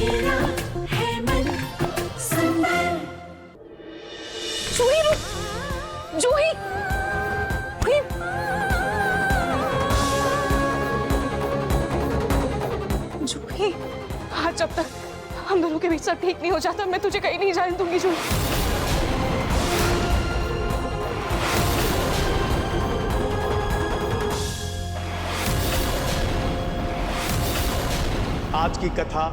मेरा है मन सुंदर। जूही जूही जूही, आज जब तक हम दोनों के बीच सब ठीक नहीं हो जाता मैं तुझे कहीं नहीं जाने दूंगी जूही। आज की कथा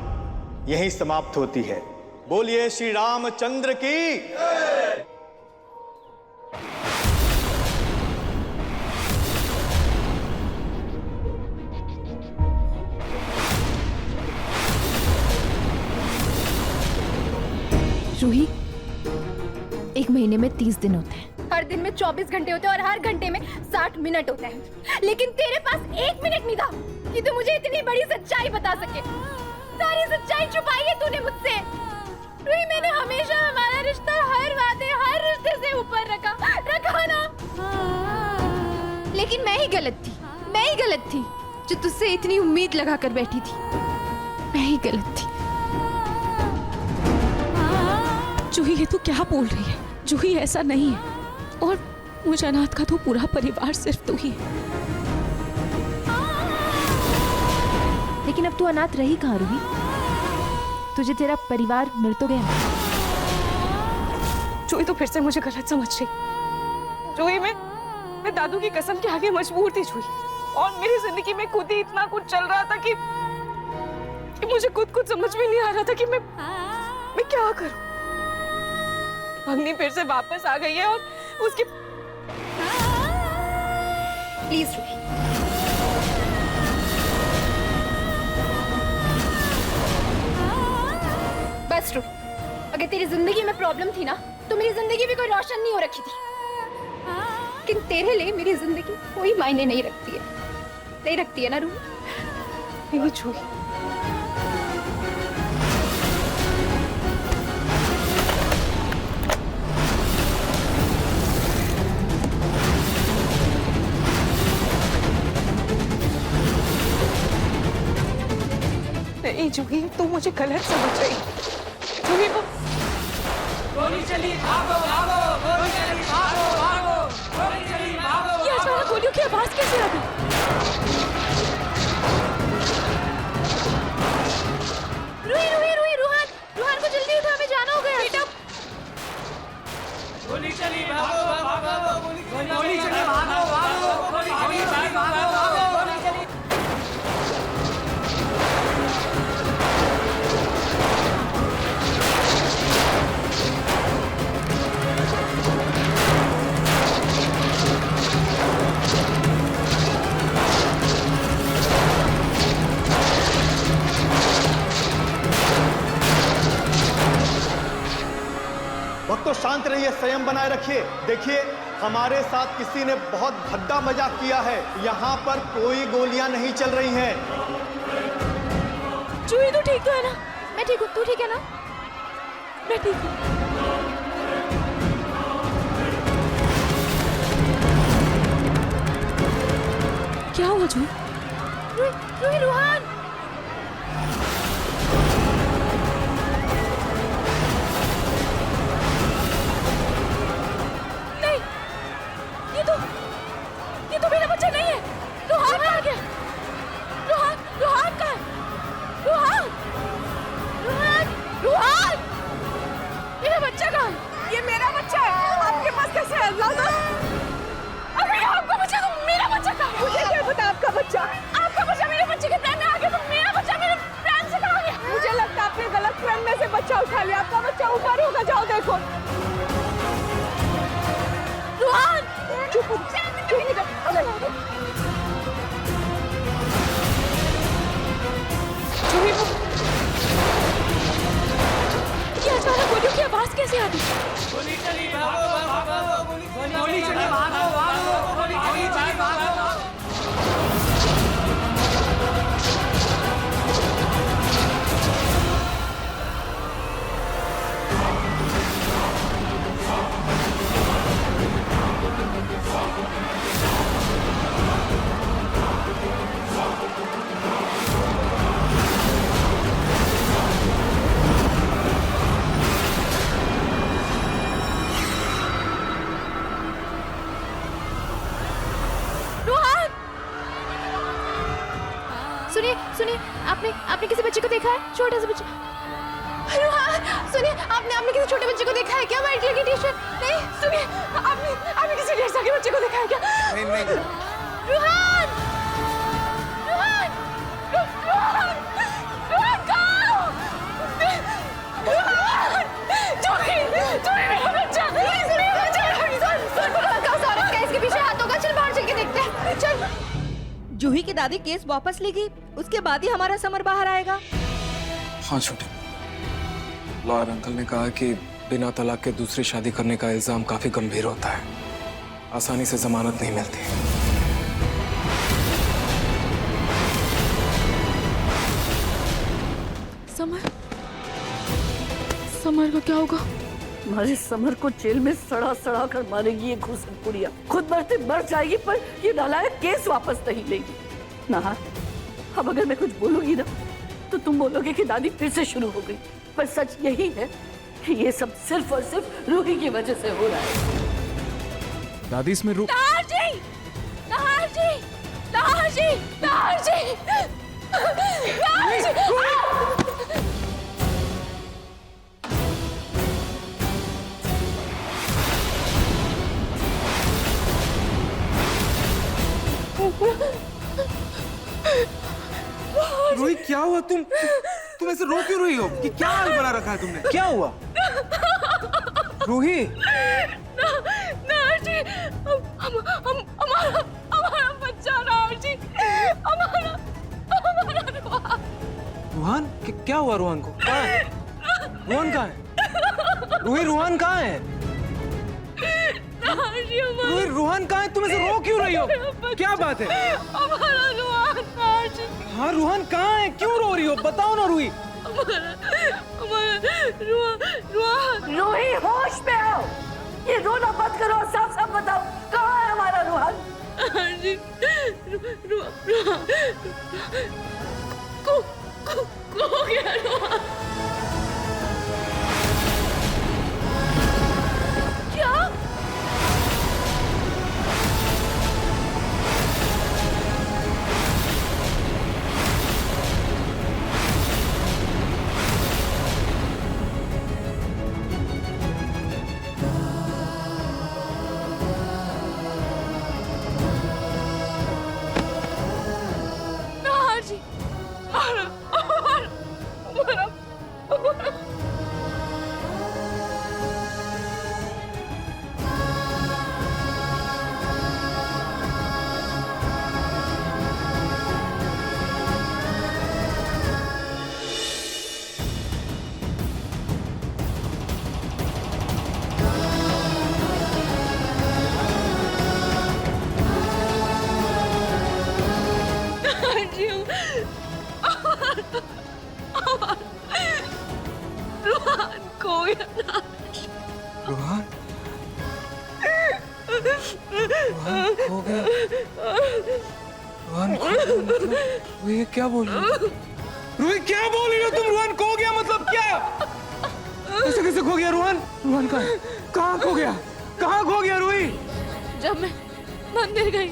यहीं समाप्त होती है। बोलिए श्री रामचंद्र की। जूही, एक महीने में 30 दिन होते हैं। हर दिन में 24 घंटे होते हैं और हर घंटे में 60 मिनट होते हैं, लेकिन तेरे पास 1 मिनट नहीं था कि तू मुझे इतनी बड़ी सच्चाई बता सके। सारी सच्चाई छुपाई है तूने मुझसे। रूही, मैंने हमेशा हमारा रिश्ता हर वादे हर रिश्ते से ऊपर रखा ना। लेकिन मैं ही गलत थी जो तुझसे इतनी उम्मीद लगा कर बैठी थी। मैं ही गलत थी। जूही, ये तू क्या बोल रही है? जूही, ऐसा नहीं है। और मुझे अनाथ का तो पूरा परिवार सिर्फ तू ही है। लेकिन अब तू अनाथ रही कहाँ रूही? तुझे तेरा परिवार मिल तो गया। जूही, तो फिर से मुझे गलत समझ रही। जूही, मैं दादू की कसम के आगे मजबूर थी जूही। और मेरी जिंदगी में खुद ही इतना कुछ चल रहा था कि मुझे खुद समझ में नहीं आ रहा था कि मैं क्या करूं। अग्नि फिर से वापस आ गई है और उसकी प्लीज रूही, बस रूही, अगर तेरी जिंदगी में प्रॉब्लम थी ना तो मेरी जिंदगी भी कोई रोशन नहीं हो रखी थी। लेकिन तेरे लिए मेरी जिंदगी कोई मायने नहीं रखती है ना रूही? नहीं जूही, नहीं जूही, तू मुझे गलत समझ रही। जूही, गोली चली, भागो भागो, गोली चली, भागो भागो, गोली चली, भागो। ये अचानक गोलियों की आवाज कैसे आ गई? रूही, रूहान को जल्दी उठा, हमें जाना होगा बेटा। गोली चली, भागो भागो, गोली चली, भागो भागो, गोली चली, भागो भागो, गोली चली। भक्तों शांत रहिए, संयम बनाए रखिए। देखिए, हमारे साथ किसी ने बहुत भद्दा मजाक किया है। यहाँ पर कोई गोलियां नहीं चल रही हैं। जूही, तू ठीक तो है ना? मैं ठीक हूँ, तू ठीक है ना? मैं ठीक हूँ। क्या हुआ जूही? रूही, रूहान, ये तो मेरा बच्चा नहीं है। रुहान कहाँ गया? रुहान कहाँ है? रुहान, मेरा बच्चा कहाँ है? ये मेरा बच्चा है। आपके पास कैसे है? लाला, अगर ये आपका बच्चा तो मेरा बच्चा कहाँ है? मुझे क्या पता आपका बच्चा? आपका बच्चा मेरे बच्चे के पैर में आगे सुनिए सुनिए, आपने किसी बच्चे को देखा है? छोटा सा बच्चा। रुहान सुनिए, आपने किसी छोटे बच्चे को देखा है क्या? व्हाइट कलर की टी-शर्ट। नहीं सुनिए, आपने किसी 1.5 साल के बच्चे को देखा है क्या? नहीं नहीं रुहान रुहान रुहान रुहान कहाँ हो? रुहान जोही मेरा बच्चा। सुनिए इसके पीछे हाथ होगा। चल बाहर चल के देखते हैं। चल। जूही की दादी केस वापस लेगी, उसके बाद ही हमारा समर बाहर आएगा। हाँ छोटे, लॉयर अंकल ने कहा कि बिना तलाक के दूसरी शादी करने का इल्जाम काफी गंभीर होता है, आसानी से जमानत नहीं मिलती। समर का क्या होगा? हमारे समर को जेल में सड़ा सड़ा कर मारेगी ये घूसनपुरिया। खुद मरते मर जाएगी पर ये नालायक केस वापस नहीं लेगी। नाहर, अब अगर मैं कुछ बोलूंगी ना तो तुम बोलोगे कि दादी फिर से शुरू हो गई, पर सच यही है कि ये सब सिर्फ और सिर्फ रूही की वजह से हो रहा है। दादी इसमें नाहर जी, नाहर जी, नाहर जी, नाहर जी, नाहर जी। रूही क्या हुआ? तुम ऐसे रो क्यों रही हो? कि क्या हाल बना रखा है तुमने? क्या हुआ रूही? नाहर जी, हमारा बच्चा नाहर जी, हमारा रूहान? क्या हुआ रूहान को? कहाँ है रूहान? कहाँ है रूही? रूहान कहाँ है? नाहर जी, रूही रूहान कहाँ है? तुम ऐसे रो क्यों रही हो? क्या बात है? हमारा रुहान नाहर जी, हाँ रूहान कहाँ है? क्यों रो रही हो? बताओ ना रूही। हमारा रुहान। रूही होश में आओ, ये रोना बंद करो और साफ साफ बताओ कहाँ है हमारा रूहान? नाहर जी, रुहान खो गया रुहान। क्या? नाहर जी, रुहान खो गया। रूहान? रूहान खो गया? रूहान खो गया मतलब? रूही क्या बोल रही हो? रूही क्या बोल रही हो तुम? रूहान खो गया मतलब क्या? ऐसे कैसे खो गया रूहान? रूहान कहाँ है? कहाँ खो गया? कहाँ खो गया रूही? जब मैं मंदिर गई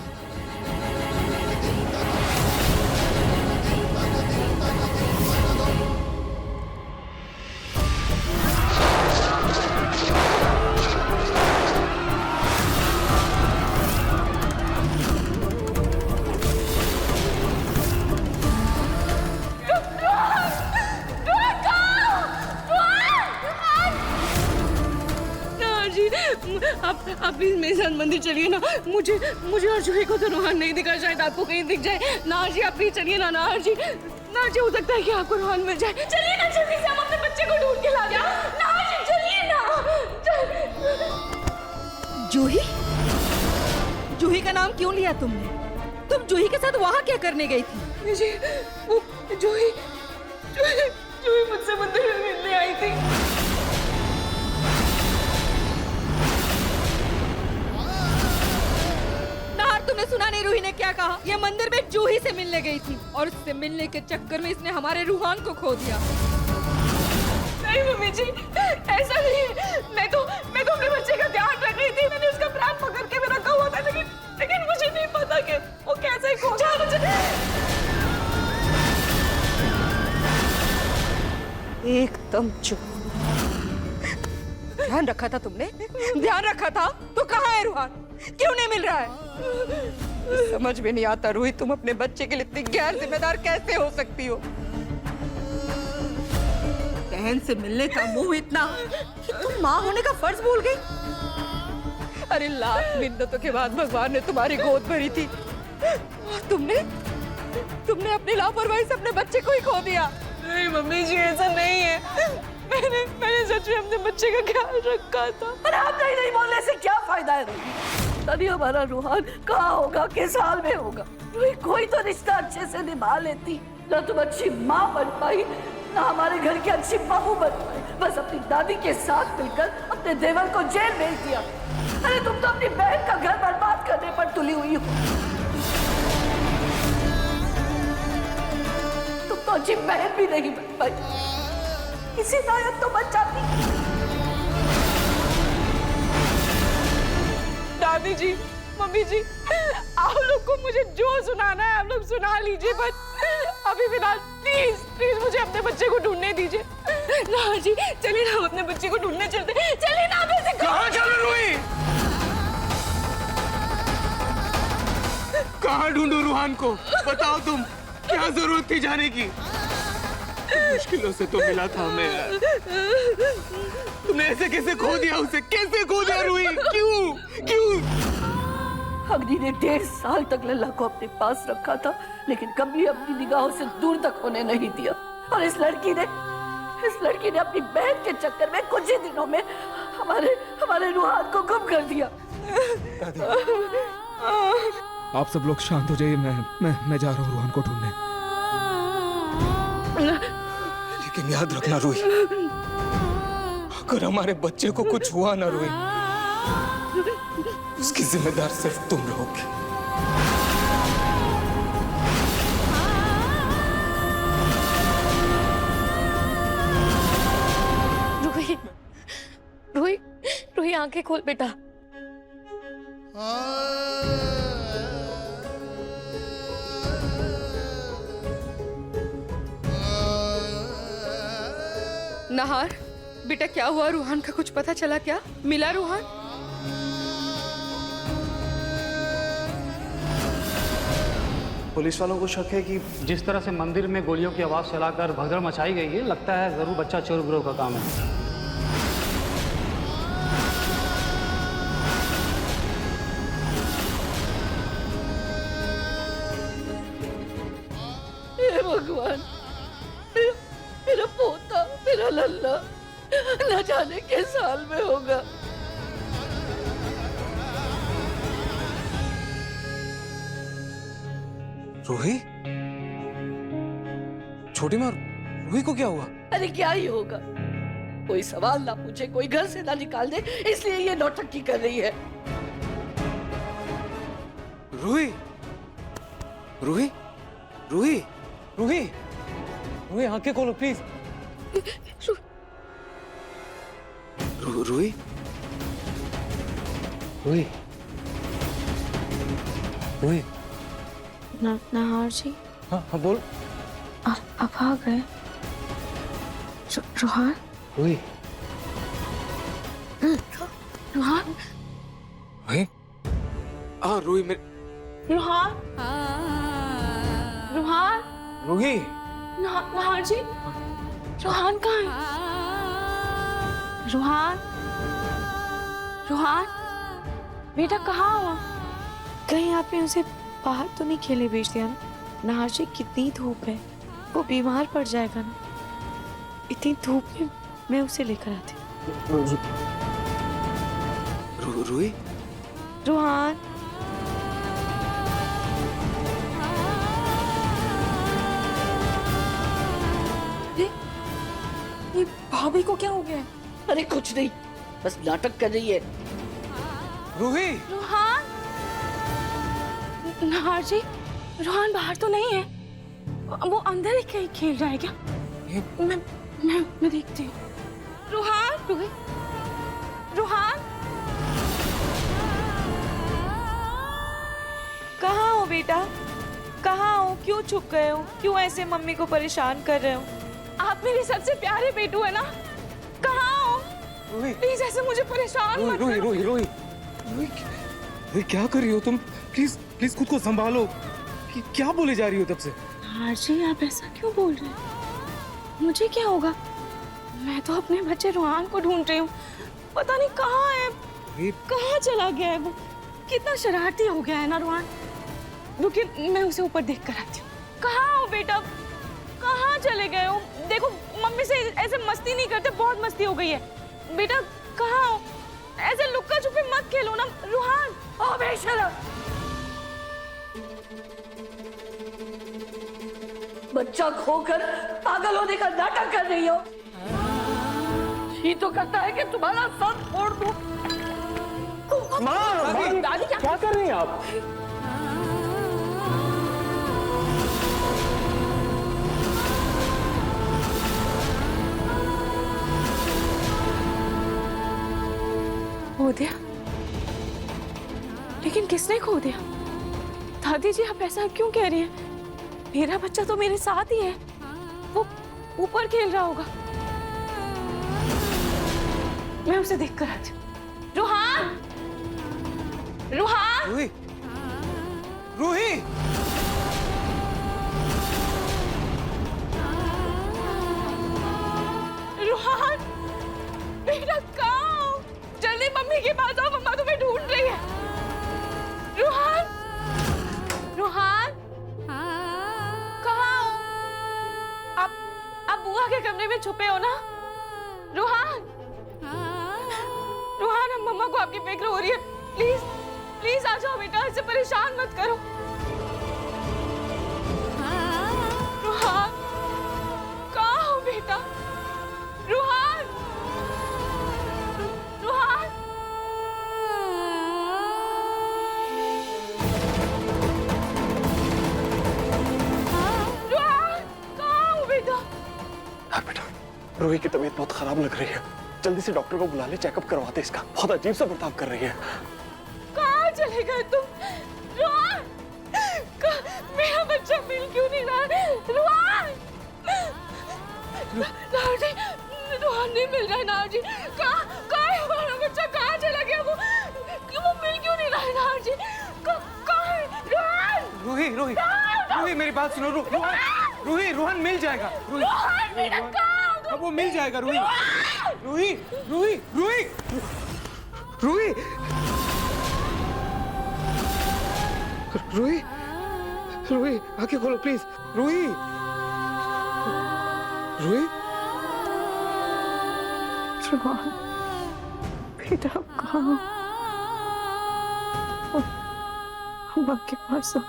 आप प्लीज मेरे साथ मंदिर चलिए ना। मुझे और जूही को तो रुहान नहीं दिखा, शायद आपको कहीं दिख जाए। नाहर जी आप प्लीज चलिए ना। नाहर जी हो सकता है कि आपको रुहान मिल जाए। चलिए ना जल्दी से, हम अपने बच्चे को ढूंढ के ला जाए। नाहर जी चलिए ना। जूही? जूही का नाम क्यों लिया तुमने? तुम जूही के साथ वहाँ क्या करने गई थी? जी वो जूही मुझसे मंदिर में मिलने आई थी। तुमने सुना नहीं रूही ने क्या कहा? ये मंदिर में जूही से मिलने गई थी और उससे मिलने के चक्कर में इसने हमारे रूहान को खो दिया। नहीं मम्मी जी, ऐसा नहीं है। मैं तो अपने बच्चे का ध्यान रख रही थी। मैंने उसका प्राण पकड़ के रखा हुआ था, लेकिन मुझे नहीं पता कि वो कैसे खो गया। एकदम चुप। ध्यान रखा था तुमने? ध्यान रखा था? तो कहाँ है रूहान? क्यों नहीं मिल रहा है? समझ में नहीं आता रूही, तुम अपने बच्चे के लिए इतनी गैर जिम्मेदार कैसे हो सकती हो? बहन से मिलने का मुंह इतना कि तुम माँ होने का फर्ज भूल गई। अरे लाख मिन्नतों के बाद भगवान ने तुम्हारी गोद भरी थी और तुमने अपनी लापरवाही से अपने बच्चे को ही खो दिया। नहीं मम्मी जी, ऐसा नहीं है। मैंने सच में अपने बच्चे का ख्याल रखा था। अरे आप नहीं बोलने से क्या फायदा है? तभी हमारा रूहान कहाँ होगा, किस हाल में होगा? कोई तो रिश्ता अच्छे से निभा लेती। ना तुम अच्छी माँ बन पाई, ना हमारे घर की अच्छी बहू बन पाई। बस अपनी दादी के साथ मिलकर अपने देवर को जेल भेज दिया। अरे तुम तो अपनी बहन का घर बर्बाद करने पर तुली हुई हो। तुम तो अच्छी बहन भी नहीं बन पाई। किसी लायक तो बच जाती। दादी जी, मम्मी जी, आप लोग को मुझे जो सुनाना है आप लोग सुना लीजिए, बट अभी फिलहाल प्लीज प्लीज मुझे अपने बच्चे को ढूंढने दीजिए। ना जी, चलिए ना, हम अपने बच्चे को ढूंढने चलते। चलिए ना। कहाँ चल रूही? कहाँ ढूंढूं रूहान को? बताओ तुम, क्या जरूरत थी जाने की? मुश्किलों से तो मिला था हमें यार। तुमने ऐसे कैसे खो दिया उसे? कैसे खो दिया रूही? क्यों? अग्नि ने 1.5 साल तक लल्ला को अपने पास रखा था, लेकिन कभी अपनी निगाहों से दूर तक होने नहीं दिया। और इस लड़की ने अपनी बहन के चक्कर में कुछ ही दिनों में हमारे रूहान को गुम कर दिया। आप सब लोग शांत हो जाइए, मैं जा रहा हूँ रूहान को ढूंढने। लेकिन याद रखना रूही, अगर हमारे बच्चे को कुछ हुआ ना रूही, उसकी जिम्मेदार सिर्फ तुम रहोगे। रूही आंखें खोल बेटा। नहार, बेटा क्या हुआ? रूहान का कुछ पता चला क्या? मिला रूहान? पुलिस वालों को शक है कि जिस तरह से मंदिर में गोलियों की आवाज चलाकर भगदड़ मचाई गई है, लगता है जरूर बच्चा चोर गिरोह का काम है। हे भगवान, मेरा पोता, मेरा लल्ला न जाने किस हाल में होगा। रूही? छोटी माँ, रूही को क्या हुआ? अरे क्या ही होगा, कोई सवाल ना पूछे, कोई घर से ना निकाल दे, इसलिए ये नौटंकी कर रही है। रूही? रूही? रूही? रूही? रूही आंखें खोलो प्लीज। रूही? रूही? रूही? नहार जी। हाँ बोल। आप आ गए? रूहान? रूही? रूहान? रूही? रूही मेरे। रूहान? रूहान? रूही? नहार जी, रूहान कहाँ है? रूहान? रूहान? बेटा कहाँ हुआ? कहीं आपने उसे बाहर तो नहीं खेले भेज दिया ना? नहार जी, कितनी धूप है, वो बीमार पड़ जाएगा ना। इतनी धूप में मैं उसे लेकर आती। रूही? रूहान? ये भाभी को क्या हो गया है? अरे कुछ नहीं, बस नाटक कर रही है। रूही? रूहान? नहार जी, रूहान बाहर तो नहीं है, वो अंदर ही कहीं खेल रहा है क्या? मैं देखती हूँ। रूहान? रूहान? कहाँ हो बेटा? कहाँ हो? क्यों छुप गए हो? क्यों ऐसे मम्मी को परेशान कर रहे हो? आप मेरे सबसे प्यारे बेटू है ना? कहाँ हो? रूही प्लीज ऐसे मुझे परेशान मत रूही करो। रूही रूही रूही क्या कर रही हो तुम? प्लीज प्लीज खुद को संभालो। क्या बोले जा रही हो तब से? आरजी आप ऐसा क्यों बोल रहे हैं? मुझे क्या होगा? मैं तो अपने बच्चे रुहान को ढूंढ रही हूँ। पता नहीं कहाँ है, कहाँ चला गया है वो। कितना शरारती हो गया है ना रुहान। रुकिए मैं उसे ऊपर देख कर आती हूँ। कहाँ हो बेटा? कहाँ चले गए हो? देखो मम्मी से ऐसे मस्ती नहीं करते, बहुत मस्ती हो गई है। बेटा कहाँ हो? ऐसे लुक्का छुपी मत खेलो ना रुहान। ओ बेशरम! बच्चा खोकर पागल होने का नाटक कर रही हो। ये तो कहता है कि तुम्हारा सर फोड़ दूं। दादी क्या कर रही हैं आप? खो दिया? लेकिन किसने खो दिया? दादी जी आप ऐसा क्यों कह रही हैं? मेरा बच्चा तो मेरे साथ ही है। वो ऊपर खेल रहा होगा। मैं उसे देख कर आती हूँ। रुहान! रुहान! रूही रूही रुहान! बेटा कहाँ हो? जल्दी मम्मी के पास आओ, मम्मा तुम्हें ढूंढ रही है। रुहान! रुहान! कहाँ हो? आप बुआ के कमरे में छुपे हो ना? रुहान! रुहान हम मम्मा को आपकी फिक्र हो रही है। प्लीज प्लीज आ जाओ बेटा, ऐसे परेशान मत करो। रुहान कहाँ हो बेटा? रुहान! रुहान! रुहान कहाँ हो बेटा? हाँ बेटा, रूही की तबीयत बहुत खराब लग रही है। जल्दी से डॉक्टर को बुला ले, चेकअप करवाते। इसका बहुत अजीब सा बर्ताव कर रही है। कहाँ चले गए तुम? रुहान! मेरा बच्चा मिल क्यों नहीं रहा? रुहान! नारजी, रुहान नहीं मिल रहा है नारजी। कहाँ है हमारा बच्चा? कहाँ चला गया वो? मिल क्यों नहीं रहा है नारजी? कहाँ है? रुहान! रूही रूही रूही मेरी बात सुनो। रूही रुहान मिल जाएगा। रूही रुहान बेटा कहाँ हो तुम? अब वो मिल जाएगा। रूही रूही रूही रूही रूही रूही रूही आंखें खोलो प्लीज। रूही रूही रुहान बेटा कहाँ हो? अम्मा के पास हो।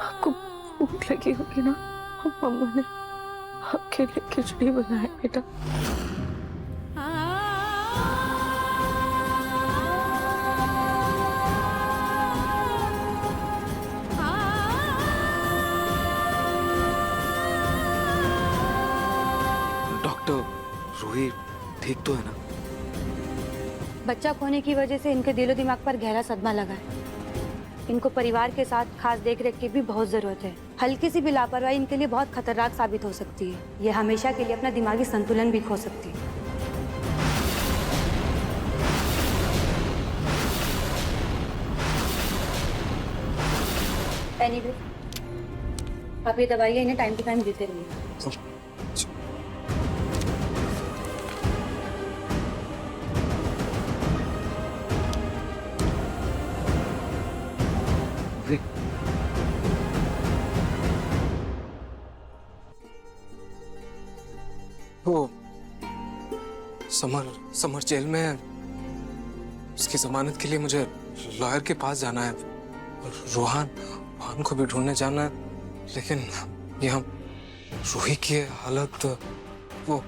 आपको भूख लगी होगी ना? मम्मा ने आपके लिए खिचड़ी बनाई बेटा। डॉक्टर रूही ठीक तो है ना? बच्चा खोने की वजह से इनके दिलो दिमाग पर गहरा सदमा लगा है। इनको परिवार के साथ खास देखरेख की भी बहुत जरूरत है। हल्की सी भी लापरवाही इनके लिए बहुत खतरनाक साबित हो सकती है। ये हमेशा के लिए अपना दिमागी संतुलन भी खो सकती है। एनीवे, आप ये दवाइयाँ इन्हें टाइम टू टाइम देते रहिए। वो समर जेल में है। उसकी जमानत के लिए मुझे लॉयर के पास जाना है। रोहान को भी ढूंढने जाना है। लेकिन यहाँ रूही की हालत वो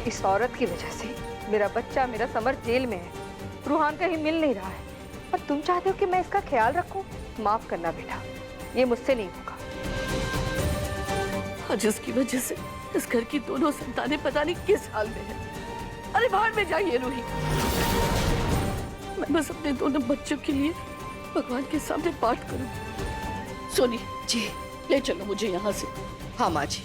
इस औरत की वजह से मेरा बच्चा, मेरा समर जेल में है। रूहान कहीं मिल नहीं रहा है और तुम चाहते हो कि मैं इसका ख्याल रखूं? माफ करना बेटा, ये मुझसे नहीं होगा। और जिसकी वजह से इस घर की दोनों संतानें पता नहीं किस हाल में हैं। अरे बाहर में जाइए रूही। बस अपने दोनों बच्चों के लिए भगवान के सामने पाठ करूं। सोनी जी, ले चलो मुझे यहाँ से। हाँ माँ जी।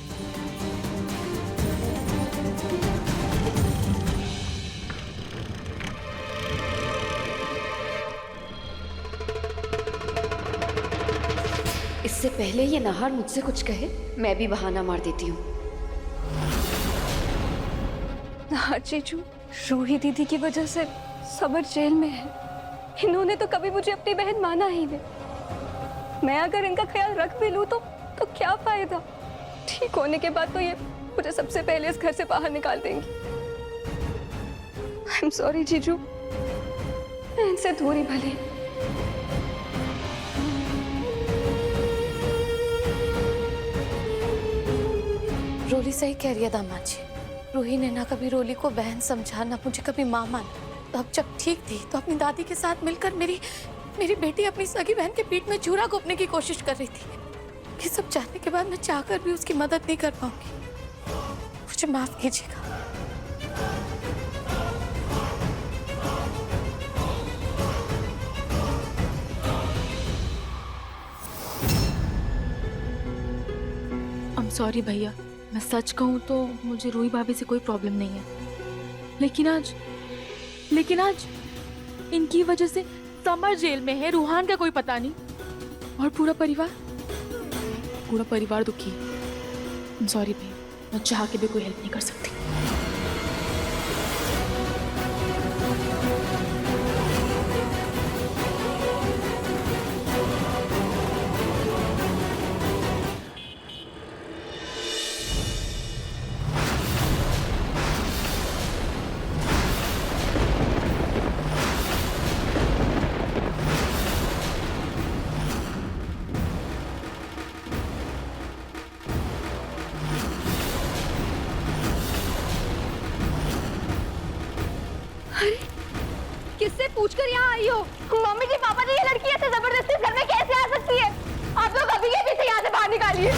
इससे पहले ये नाहर मुझसे कुछ कहे, मैं भी बहाना मार देती हूँ। नाहर जीजू, रूही दीदी की वजह से समर जेल में है। इन्होंने तो कभी मुझे अपनी बहन माना ही नहीं। मैं अगर इनका ख्याल रख भी लूं तो क्या फायदा? ठीक होने के बाद तो ये मुझे सबसे पहले इस घर से बाहर निकाल देंगी। आई एम सॉरी जीजू, मैं इनसे दूरी भले। रोली सही कह रही है दामाद जी। रूही ने ना कभी रोली को बहन समझा, ना मुझे कभी माँ माना। तो अब जब ठीक थी तो अपनी दादी के साथ मिलकर मेरी बेटी अपनी सगी बहन के पीठ में चूरा घोंपने की कोशिश कर रही थी। ये सब जानने के बाद मैं चाहकर भी उसकी मदद नहीं कर पाऊंगी। मुझे माफ कीजिएगा। I'm sorry भैया, मैं सच कहूँ तो मुझे रूही भाभी से कोई प्रॉब्लम नहीं है। लेकिन आज इनकी वजह से समर जेल में है, रूहान का कोई पता नहीं, और पूरा परिवार दुखी है। सॉरी भैया, मैं चाह के भी कोई हेल्प नहीं कर सकती। किससे पूछकर यहाँ आई हो? मम्मी जी, पापा जी, ये लड़की ऐसे जबरदस्ती घर में कैसे आ सकती है? आप लोग अभी ये पीछे यहाँ से बाहर निकालिए।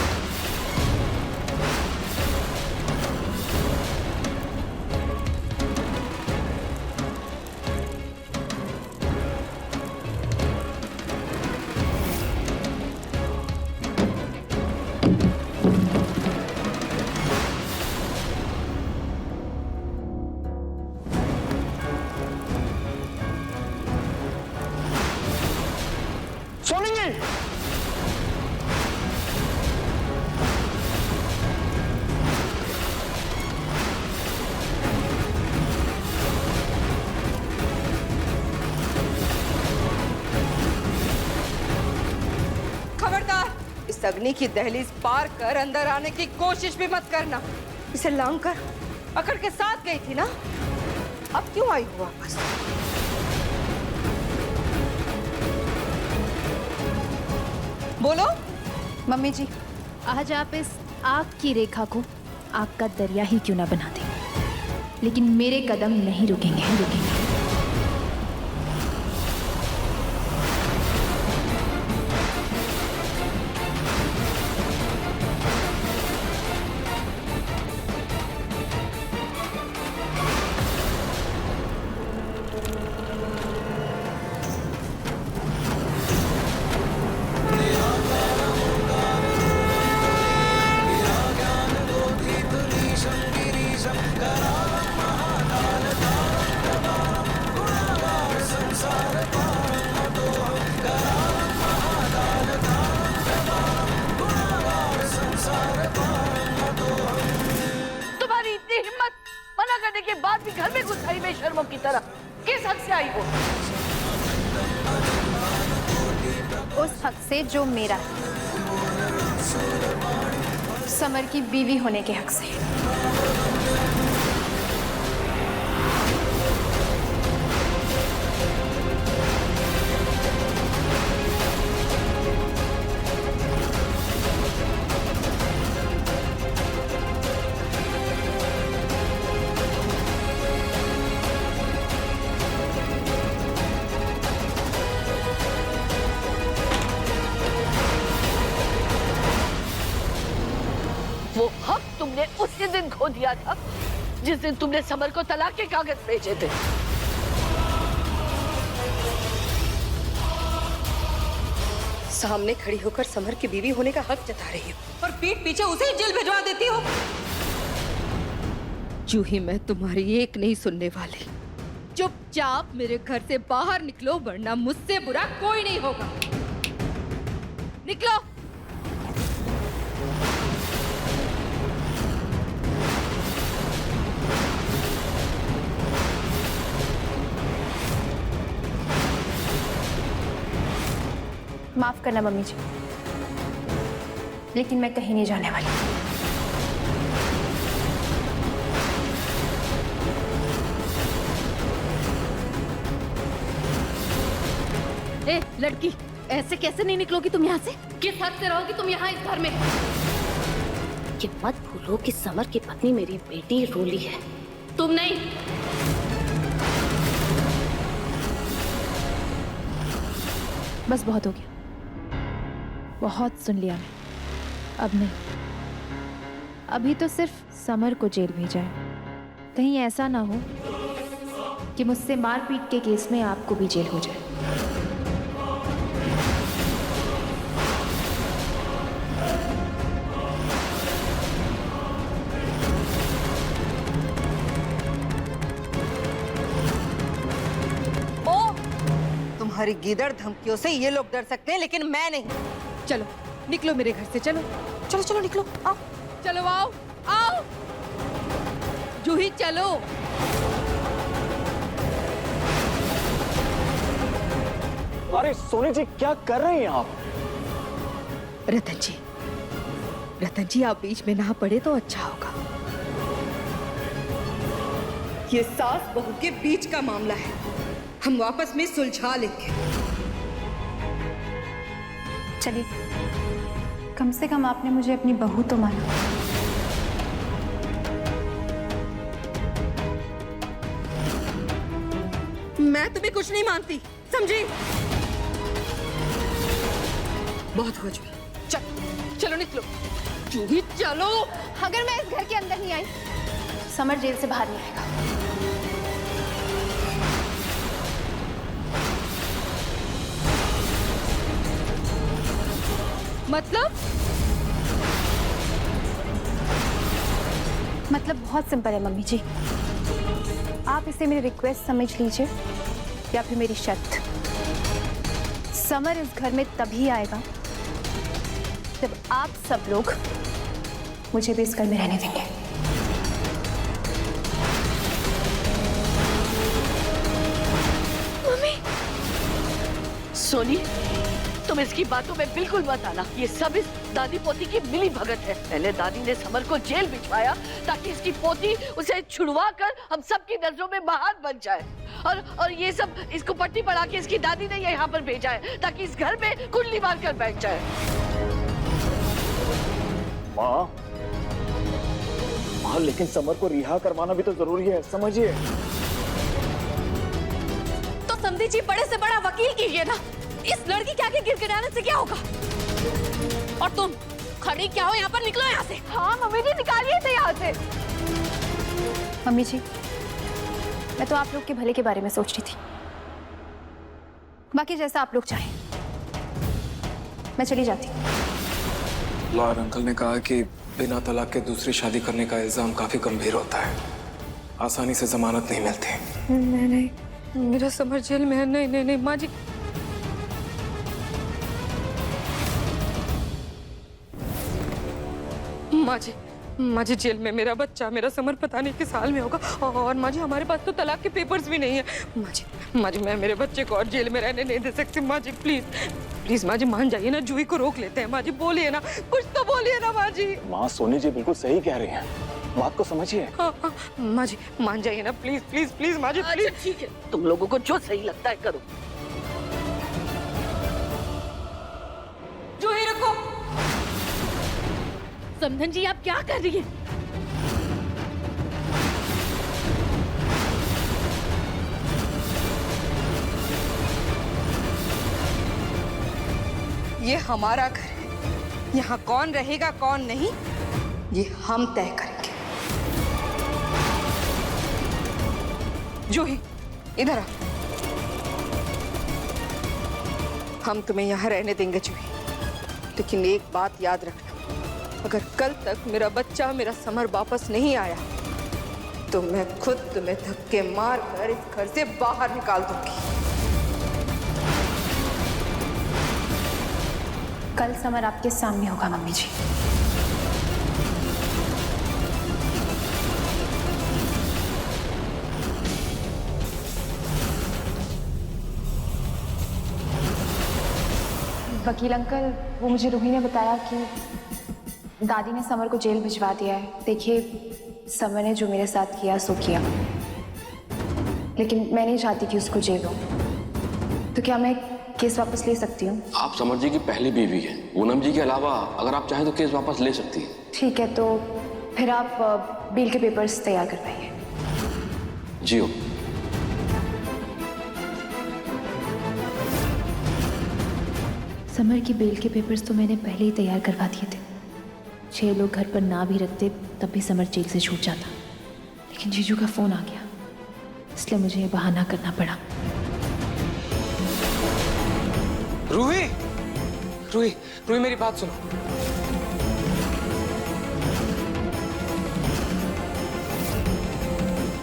इस अग्नि की दहलीज पार कर अंदर आने की कोशिश भी मत करना। इसे लांग कर पकड़ के साथ गई थी ना, अब क्यों आई हो वापस? बोलो। मम्मी जी, आज आप इस आग की रेखा को आग का दरिया ही क्यों ना बना दें, लेकिन मेरे कदम नहीं रुकेंगे। के बाद भी घर में घुस आई बेशर्मों की तरह। किस हक से आई हो? उस हक से जो मेरा है, समर की बीवी होने के हक से। वो हक तुमने उसी दिन खो दिया था जिस दिन तुमने समर को तलाक के कागज भेजे थे। सामने खड़ी होकर समर की बीवी होने का हक जता रही हो और पीठ पीछे उसे ही जेल भिजवा देती हो। जूही, मैं तुम्हारी एक नहीं सुनने वाली। चुपचाप मेरे घर से बाहर निकलो, वरना मुझसे बुरा कोई नहीं होगा। निकलो। माफ करना मम्मी जी, लेकिन मैं कहीं नहीं जाने वाली। ए लड़की, ऐसे कैसे नहीं निकलोगी तुम यहाँ से? किस हक से रहोगी तुम यहाँ इस घर में? कि मत भूलो कि समर की पत्नी मेरी बेटी रोली है, तुम नहीं। बस बहुत हो गया, बहुत सुन लिया मैं। अब नहीं, अभी तो सिर्फ समर को जेल भेजा है। कहीं ऐसा ना हो कि मुझसे मारपीट के केस में आपको भी जेल हो जाए। तुम्हारी गीदड़ धमकियों से ये लोग डर सकते हैं, लेकिन मैं नहीं। चलो निकलो मेरे घर से, चलो चलो चलो निकलो, आओ चलो, आओ आओ जूही चलो। अरे सोनी जी, क्या कर रहे हैं आप? रतन जी आप बीच में ना पड़े तो अच्छा होगा। ये सास बहू के बीच का मामला है, हम वापस में सुलझा लेंगे। चलिए, कम से कम आपने मुझे अपनी बहू तो माना। मैं तुम्हें कुछ नहीं मानती, समझी? बहुत हो चुका, चलो निकलो जूही, चलो। अगर मैं इस घर के अंदर नहीं आई, समर जेल से बाहर नहीं आएगा। मतलब बहुत सिंपल है मम्मी जी, आप इसे मेरी रिक्वेस्ट समझ लीजिए या फिर मेरी शर्त। समर इस घर में तभी आएगा जब आप सब लोग मुझे भी इस घर में रहने देंगे। मम्मी, सोनी, तुम इसकी बातों में बिल्कुल मत आना। ये सब इस दादी पोती की मिली भगत है। पहले दादी ने समर को जेल भिजवाया ताकि इसकी पोती उसे छुड़वा कर हम सब की नजरों में महान बन जाए, और ये सब इसको पट्टी पड़ा के इसकी दादी ने यहाँ पर भेजा है ताकि इस घर में कुंडली मार कर बैठ जाए। माँ, लेकिन समर को रिहा करवाना भी तो जरूरी है, समझिए। तो समझी जी, बड़े से बड़ा वकील कीजिए ना। इस लड़की के आगे गिड़गिड़ाने से क्या होगा? और तुम खड़ी क्या हो यहाँ पर? निकलो यहाँ से। हाँ मम्मी जी, निकालिए इसे यहाँ से। मम्मी जी, मैं तो आप लोग के भले के बारे में सोच रही थी, बाकी जैसा आप लोग चाहें। मैं चली जाती हूँ। लॉयर अंकल ने कहा कि बिना तलाक के दूसरी शादी करने का इल्जाम काफी गंभीर होता है, आसानी से जमानत नहीं मिलती। नहीं, मेरा समर जेल में है। नहीं माँ जी, माँ जी जेल में मेरा बच्चा, मेरा समर पता नहीं किस हाल में होगा। और माँ जी, हमारे पास तो तलाक के पेपर्स भी नहीं है। माँ जी मैं मेरे बच्चे को और जेल में रहने नहीं दे सकती। माँ जी प्लीज माँ जी मान जाइए ना, जूही को रोक लेते हैं। माँ जी बोलिए ना, कुछ तो बोलिए ना माँ जी। माँ, सोनी जी बिल्कुल सही कह रही हैं, बात को समझिए। हाँ, माँ जी मान जाइए ना, प्लीज माँ जी प्लीज। ठीक है, तुम लोगों को जो सही लगता है करो। जूही रुको। समधन जी, आप क्या कर रही हैं? ये हमारा घर है, यहाँ कौन रहेगा कौन नहीं ये हम तय करेंगे। जूही इधर आ। हम तुम्हें यहाँ रहने देंगे जूही, लेकिन एक बात याद रखना, अगर कल तक मेरा बच्चा, मेरा समर वापस नहीं आया तो मैं खुद तुम्हें धक्के मार कर इस घर से बाहर निकाल दूंगी। कल समर आपके सामने होगा मम्मी जी। वकील अंकल, वो मुझे रूही ने बताया कि दादी ने समर को जेल भिजवा दिया है। देखिए, समर ने जो मेरे साथ किया सो किया, लेकिन मैं नहीं चाहती कि उसको जेल हो। तो क्या मैं केस वापस ले सकती हूँ? आप समर जी की पहली बीवी हैं। पूनम जी के अलावा अगर आप चाहें तो केस वापस ले सकती हैं। ठीक है, तो फिर आप बेल के पेपर्स तैयार करवाइए। जी हो। समर की बेल के पेपर्स तो मैंने पहले ही तैयार करवा दिए थे। 6 लोग घर पर ना भी रखते तब भी समर जेल से छूट जाता, लेकिन जीजू का फोन आ गया, इसलिए मुझे ये बहाना करना पड़ा। रूही, रूही, रूही मेरी बात सुनो।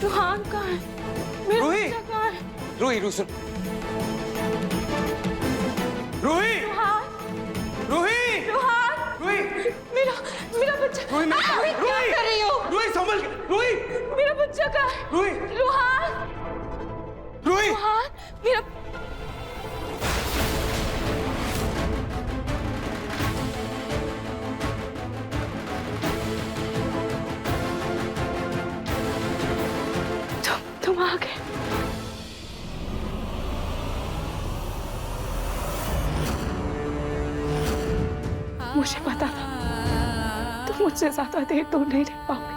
रुहान कहाँ है? मेरा रूही, बच्चा कहाँ है? रूही, रूही सुन। रूही, रूही, रूही, मेरा बच्चा। रूही, रूही, क्या कर रही हो? रूही संभल के, रूही, मेरा बच्चा कहाँ है? रूही, रुहान, रूही, रुहान, मेरा तुम आ गए। मुझे पता था तुम मुझसे ज्यादा देर दूर नहीं रह पाओगे।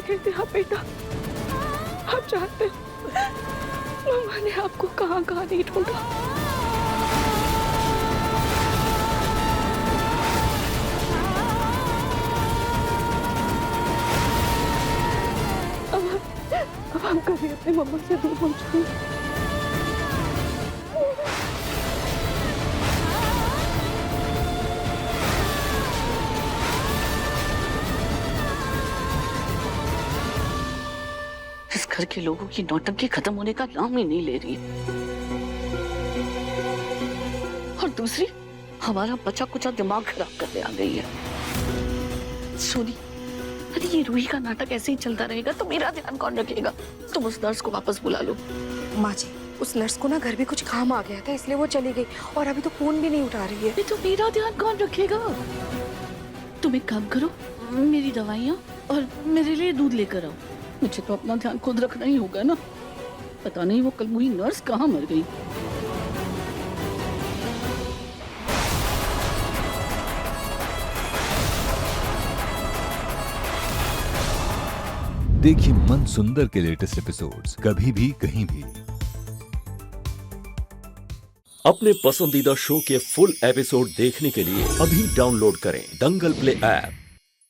कहते हैं बेटा, आप जानते हो मम्मा ने आपको कहाँ कहाँ नहीं ढूंढा। अब हम कभी अपने मम्मा से दूर हो जाएंगे। घर के लोगों की नौटंकी खत्म होने का नाम ही नहीं ले रही है। और दूसरी, हमारा बचा कुचा दिमाग खराब करने आ गई है। सोनी, अरे ये रूही का नाटक ऐसे ही चलता रहेगा तो मेरा ध्यान कौन रखेगा? तुम उस नर्स को वापस बुला लो। माँ जी, उस नर्स को ना घर में कुछ काम आ गया था, इसलिए वो चली गई और अभी तो फोन भी नहीं उठा रही है। तो मेरा ध्यान कौन रखेगा? तुम एक काम करो, मेरी दवाइयाँ और मेरे लिए दूध लेकर आओ। मुझे तो अपना ध्यान खुद रखना ही होगा ना। पता नहीं वो कल हुई नर्स कहाँ मर गई। देखिए मन सुंदर के लेटेस्ट एपिसोड्स कभी भी कहीं भी। अपने पसंदीदा शो के फुल एपिसोड देखने के लिए अभी डाउनलोड करें दंगल प्ले ऐप।